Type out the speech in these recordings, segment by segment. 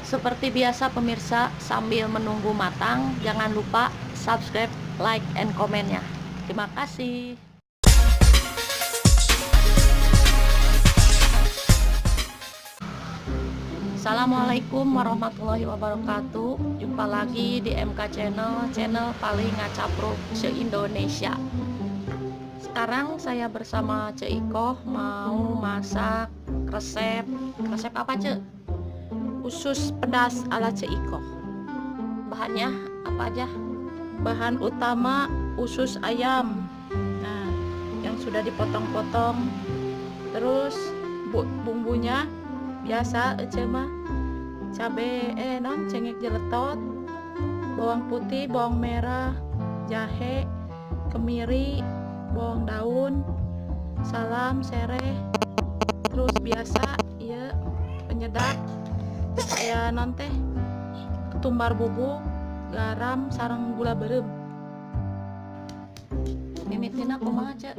Seperti biasa pemirsa, sambil menunggu matang, jangan lupa subscribe, like, and komennya. Terima kasih. Assalamualaikum warahmatullahi wabarakatuh. Jumpa lagi di MK Channel paling ngacapro se-Indonesia. Sekarang saya bersama Cek Ikoh mau masak resep apa, Cek? Usus pedas ala Cek Ikoh. Bahannya apa aja? Bahan utama usus ayam, nah yang sudah dipotong-potong. Terus bumbunya biasa aja mah, cabe cengek jeletot, bawang putih, bawang merah, jahe, kemiri, bawang daun, salam, sereh. Terus biasa ya penyedap kayak nonte ketumbar bubuk, garam, sarang gula berem. Mimitina kumaha, Cek?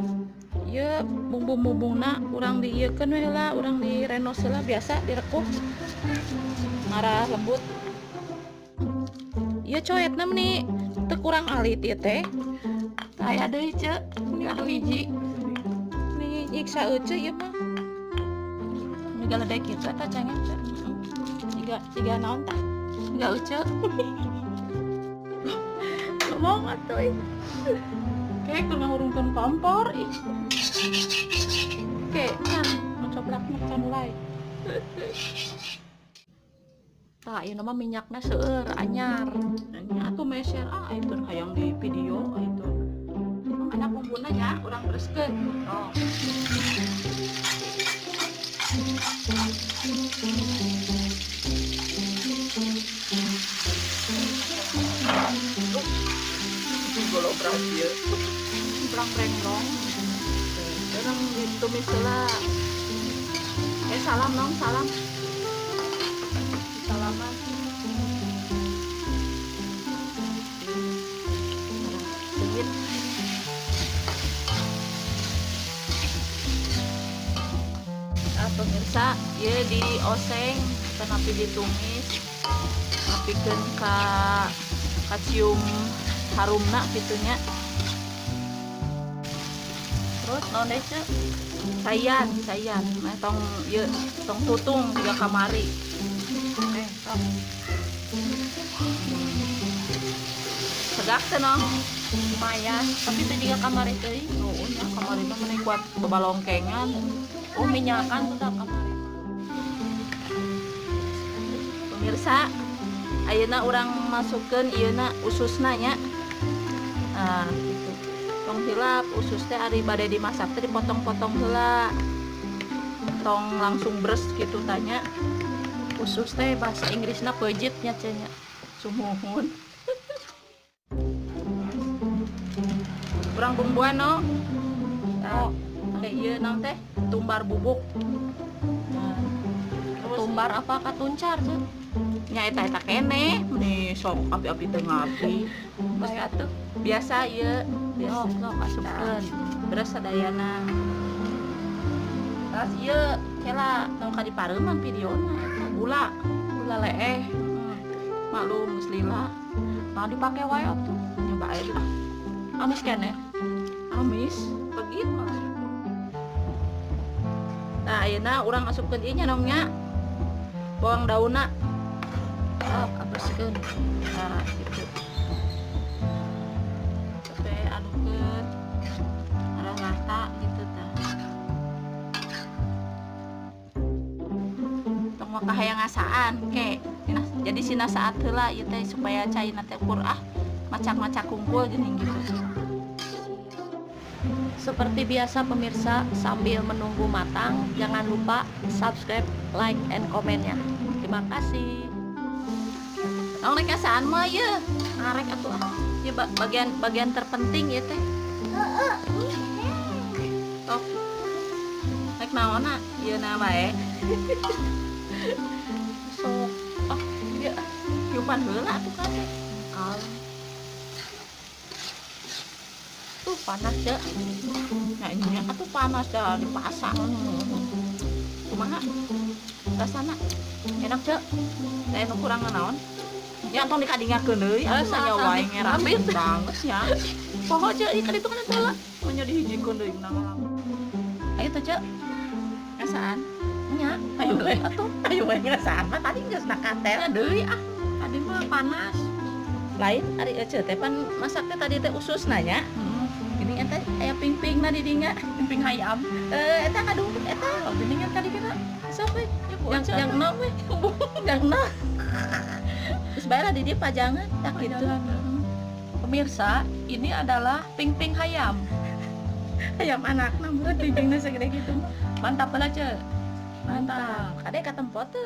Ya bumbu-bumbuna urang diieukeun we heula, urang direnos heula, biasa direkup ngarah lembut. Ieu coetna meni teu kurang alit ieu teh. Aya deui, Cek, anu hiji. Ni nyiksa euceu ieu mah. Juga ledek kitu eta cengen, Cek. Tiga naon tah? Tiga euceu. Ngomong atuh. Kayak keur ngurungkeun kompor ih. Oke, kan mencoblak can mulai. Tah, ieu mah minyakna seueur anyar. Nya atuh meser itu hayang di video itu. Ada bumbuna nya urang bereskeun. Oh. Golo berhasil. Berang brenglong. Orang ditumis heula. Salam nong, salam. Salaman. Sedikit. Pemirsa, ieu dioseng tanapi ditumis, napikeun ka cium harumna kitunya. Terus naon deui, Cek? Sayan nah tong ieu tong tutung 3 kamari. Sok. Segak teh nong lumayan, tapi teh 3 kamari teh. Oh nya kamari mah meuni kuat bebalongkengan. Oh minyakan tuh kamari. Pemirsa, ayeuna urang masukkeun ieuna ususna nya. Nah, gitu. Tong hilap usus teh ari bade dimasak teh dipotong-potong heula. Tong langsung bres gitu tanya. Usus teh bahasa Inggrisna peujit nya cenah. Sumuhun. Urang bumbuan no. Oh, ieu naon teh? Tumbar bubuk. Nah, tumbar apa katuncar, Cek? Nya eta keneh, meni sok api-api teu ngapi. Geus atuh. Biasa ieu, biasa sok asupkeun. Beres sadayana. Terus ieu kela tong ka dipareuman videona eta gula leeh. Maklum geus lila. Mau dipake wae atuh. Nyobain lah. Amis keneh. Amis, begitu malah. Nah, ayeuna urang asupkeun ieu nya nongnya. Bawang daunna. Abreskeun. Nah, gitu. Sampai adukeun. Ada rata gitu tah. Tong mah kahayang ngasaan ke. Jadi sina saat heula ieu teh supaya caina teh ukur macak-macak kumpul geuning gitu. Seperti biasa pemirsa, sambil menunggu matang, jangan lupa subscribe, like, and komennya. Terima kasih. Nong rek asaan mah ye, ngarek atuh ye bagian terpenting ya teh. Tok, rek naonna ieu na bae. Sok, dia hiupan heula atuh kan teh. Panas ya, nah ini atuh panas dah dipasang. Kumaha? rasana enak cek teh nu kurang naon ya tong dikadingakeun deui asa wae ngerambit banget ya poho cek ieu kaditu kana tela nya dihijikeun deui menang ayo teh cek ngasaan nya ayo we atuh ayo we ngasaan mah tadi geus nakatel deui ah tadi mah panas lain ari ece teh pan masak teh tadi teh usus nanya ini ente aya ping-ping na di dinya ping hayam eta kadung eta geuningan kadi kana sok we yang nom we yang nom terus bae lah di dieu pajangan tak gitu pemirsa ini adalah ping-ping hayam hayam anakna mun ping-pingna segede gitu mantap lah ce mantap kade ka tempot teh